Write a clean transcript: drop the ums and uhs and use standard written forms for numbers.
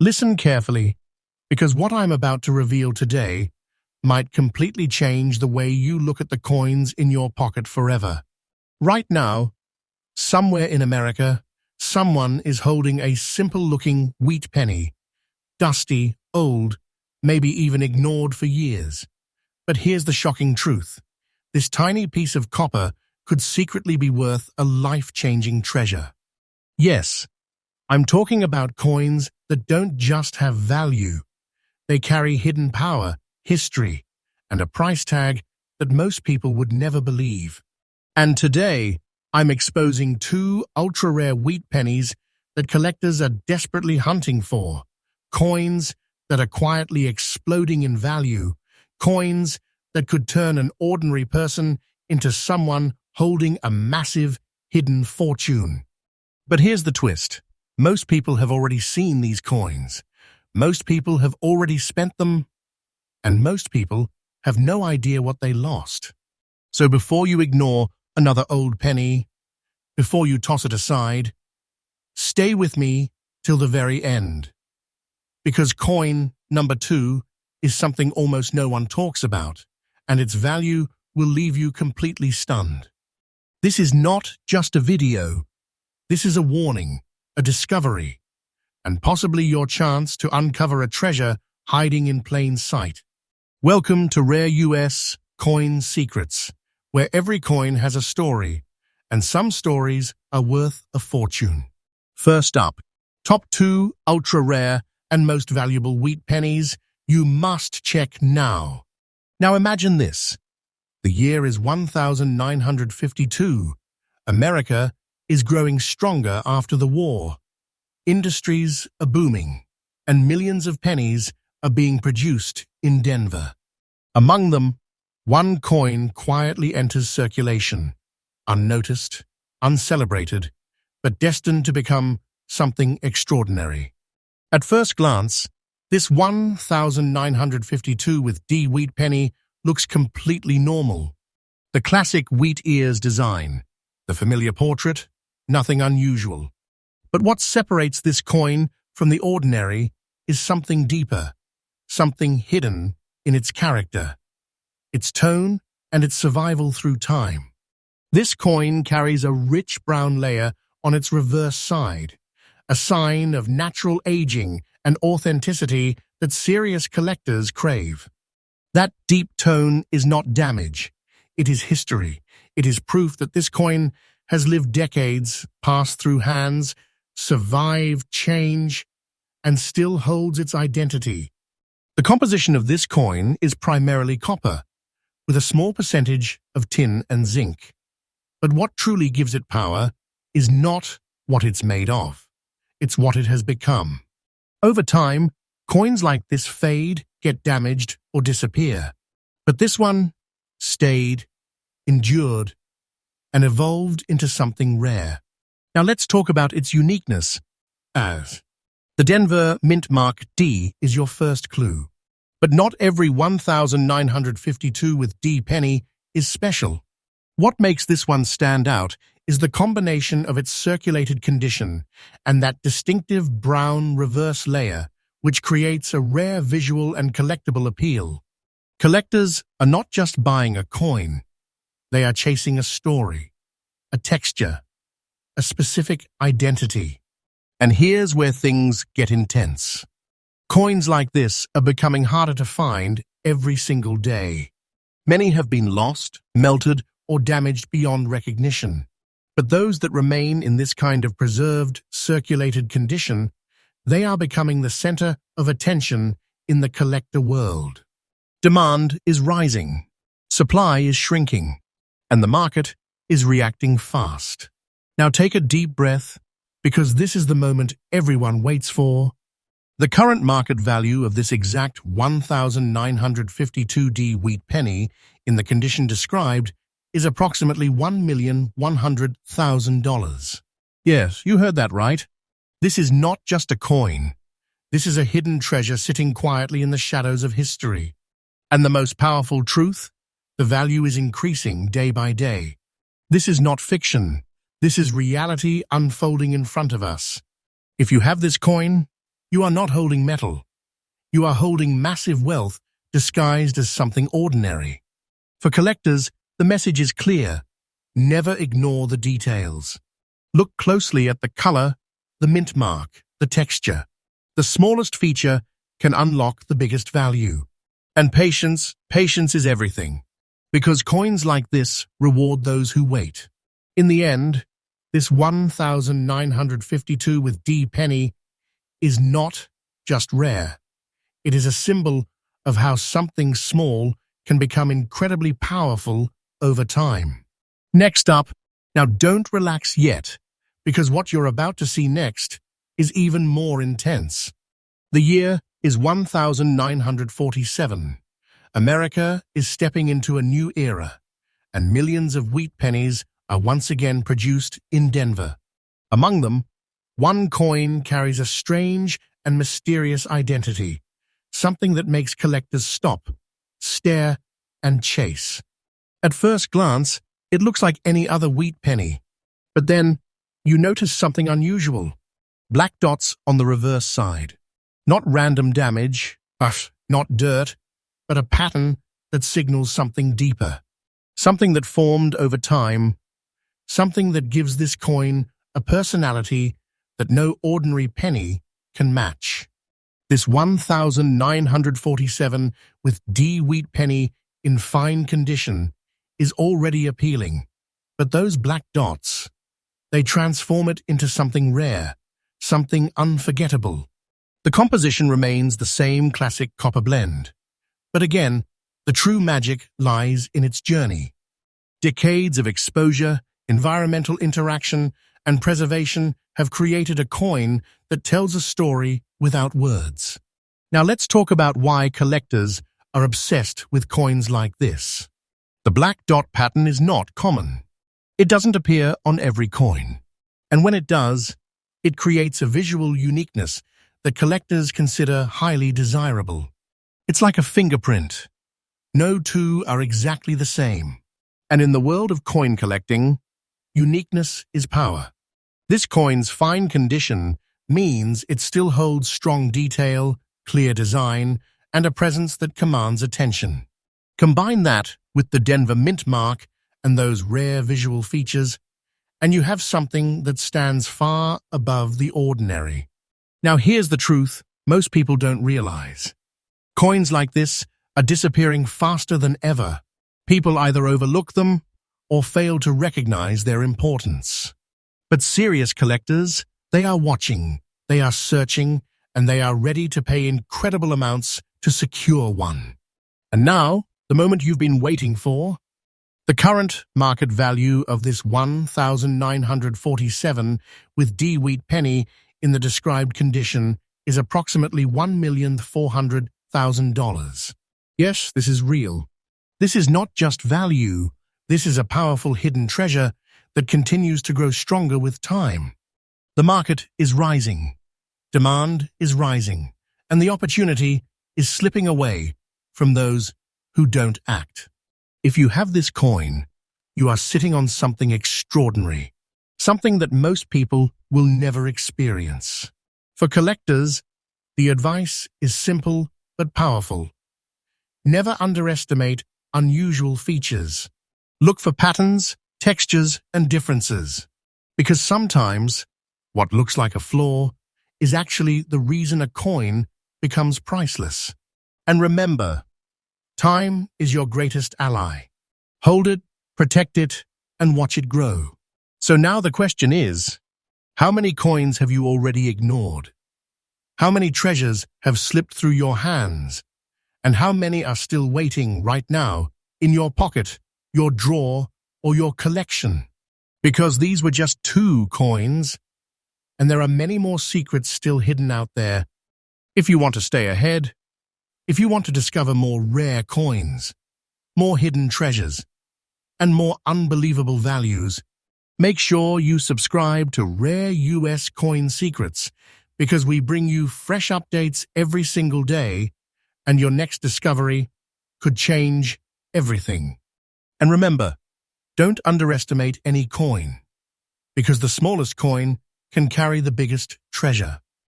Listen carefully, because what I'm about to reveal today might completely change the way you look at the coins in your pocket forever. Right now, somewhere in America, someone is holding a simple-looking wheat penny, dusty, old, maybe even ignored for years. But here's the shocking truth. This tiny piece of copper could secretly be worth a life-changing treasure. Yes, I'm talking about coins that don't just have value. They carry hidden power, history, and a price tag that most people would never believe. And today, I'm exposing two ultra-rare wheat pennies that collectors are desperately hunting for. Coins that are quietly exploding in value. Coins that could turn an ordinary person into someone holding a massive, hidden fortune. But here's the twist. Most people have already seen these coins. Most people have already spent them. And most people have no idea what they lost. So before you ignore another old penny, before you toss it aside, stay with me till the very end. Because coin number 2 is something almost no one talks about, and its value will leave you completely stunned. This is not just a video. This is a warning, a discovery, and possibly your chance to uncover a treasure hiding in plain sight. Welcome to Rare US Coin Secrets, where every coin has a story, and some stories are worth a fortune. First up, top 2 ultra-rare and most valuable wheat pennies you must check now. Now imagine this. The year is 1952. America is growing stronger after the war. Industries are booming, and millions of pennies are being produced in Denver. Among them, one coin quietly enters circulation, unnoticed, uncelebrated, but destined to become something extraordinary. At first glance, this 1952 with D wheat penny looks completely normal. The classic wheat ears design, the familiar portrait, nothing unusual. But what separates this coin from the ordinary is something deeper, something hidden in its character, its tone, and its survival through time. This coin carries a rich brown layer on its reverse side, a sign of natural aging and authenticity that serious collectors crave. That deep tone is not damage. It is history. It is proof that this coin has lived decades, passed through hands, survived change, and still holds its identity. The composition of this coin is primarily copper, with a small percentage of tin and zinc. But what truly gives it power is not what it's made of. It's what it has become. Over time, coins like this fade, get damaged, or disappear. But this one stayed, endured, and evolved into something rare. Now let's talk about its uniqueness. As the Denver Mint Mark D is your first clue. But not every 1952 with D penny is special. What makes this one stand out is the combination of its circulated condition and that distinctive brown reverse layer, which creates a rare visual and collectible appeal. Collectors are not just buying a coin. They are chasing a story, a texture, a specific identity. And here's where things get intense. Coins like this are becoming harder to find every single day. Many have been lost, melted, or damaged beyond recognition. But those that remain in this kind of preserved, circulated condition, they are becoming the center of attention in the collector world. Demand is rising, supply is shrinking, and the market is reacting fast. Now take a deep breath, because this is the moment everyone waits for. The current market value of this exact 1952D wheat penny in the condition described is approximately $1,100,000. Yes, you heard that right. This is not just a coin. This is a hidden treasure sitting quietly in the shadows of history. And the most powerful truth? The value is increasing day by day. This is not fiction. This is reality unfolding in front of us. If you have this coin, You are not holding metal. You are holding massive wealth disguised as something ordinary. For collectors, the message is clear. Never ignore the details. Look closely at the color, the mint mark, the texture. The smallest feature can unlock the biggest value. And patience is everything. Because coins like this reward those who wait. In the end, this 1952 with D penny is not just rare. It is a symbol of how something small can become incredibly powerful over time. Next up, now don't relax yet, because what you're about to see next is even more intense. The year is 1947. America is stepping into a new era, and millions of wheat pennies are once again produced in Denver. Among them, one coin carries a strange and mysterious identity, something that makes collectors stop, stare, and chase. At first glance, it looks like any other wheat penny, but then you notice something unusual. Black dots on the reverse side. Not random damage, not dirt, but a pattern that signals something deeper. Something that formed over time, something that gives this coin a personality that no ordinary penny can match. This 1947 with D wheat penny in fine condition is already appealing, but those black dots, they transform it into something rare, something unforgettable. The composition remains the same classic copper blend, but again, the true magic lies in its journey. Decades of exposure, environmental interaction, and preservation have created a coin that tells a story without words. Now let's talk about why collectors are obsessed with coins like this. The black dot pattern is not common. It doesn't appear on every coin. And when it does, it creates a visual uniqueness that collectors consider highly desirable. It's like a fingerprint. No two are exactly the same. And in the world of coin collecting, uniqueness is power. This coin's fine condition means it still holds strong detail, clear design, and a presence that commands attention. Combine that with the Denver mint mark and those rare visual features, and you have something that stands far above the ordinary. Now here's the truth most people don't realize. Coins like this are disappearing faster than ever. People either overlook them or fail to recognize their importance. But serious collectors, they are watching, they are searching, and they are ready to pay incredible amounts to secure one. And now, the moment you've been waiting for. The current market value of this 1947 with D wheat penny in the described condition is approximately $1,400,000. Yes, this is real. This is not just value. This is a powerful hidden treasure that continues to grow stronger with time. The market is rising. Demand is rising. And the opportunity is slipping away from those who don't act. If you have this coin, you are sitting on something extraordinary, something that most people will never experience. For collectors, the advice is simple but powerful. Never underestimate unusual features. Look for patterns, textures, and differences, because sometimes what looks like a flaw is actually the reason a coin becomes priceless. And remember, time is your greatest ally. Hold it, protect it, and watch it grow. So now the question is, how many coins have you already ignored? How many treasures have slipped through your hands? And how many are still waiting right now in your pocket, your drawer, or your collection? Because these were just 2 coins, and there are many more secrets still hidden out there. If you want to stay ahead, if you want to discover more rare coins, more hidden treasures, and more unbelievable values, make sure you subscribe to Rare US Coin Secrets, because we bring you fresh updates every single day, and your next discovery could change everything. And remember, don't underestimate any coin, because the smallest coin can carry the biggest treasure.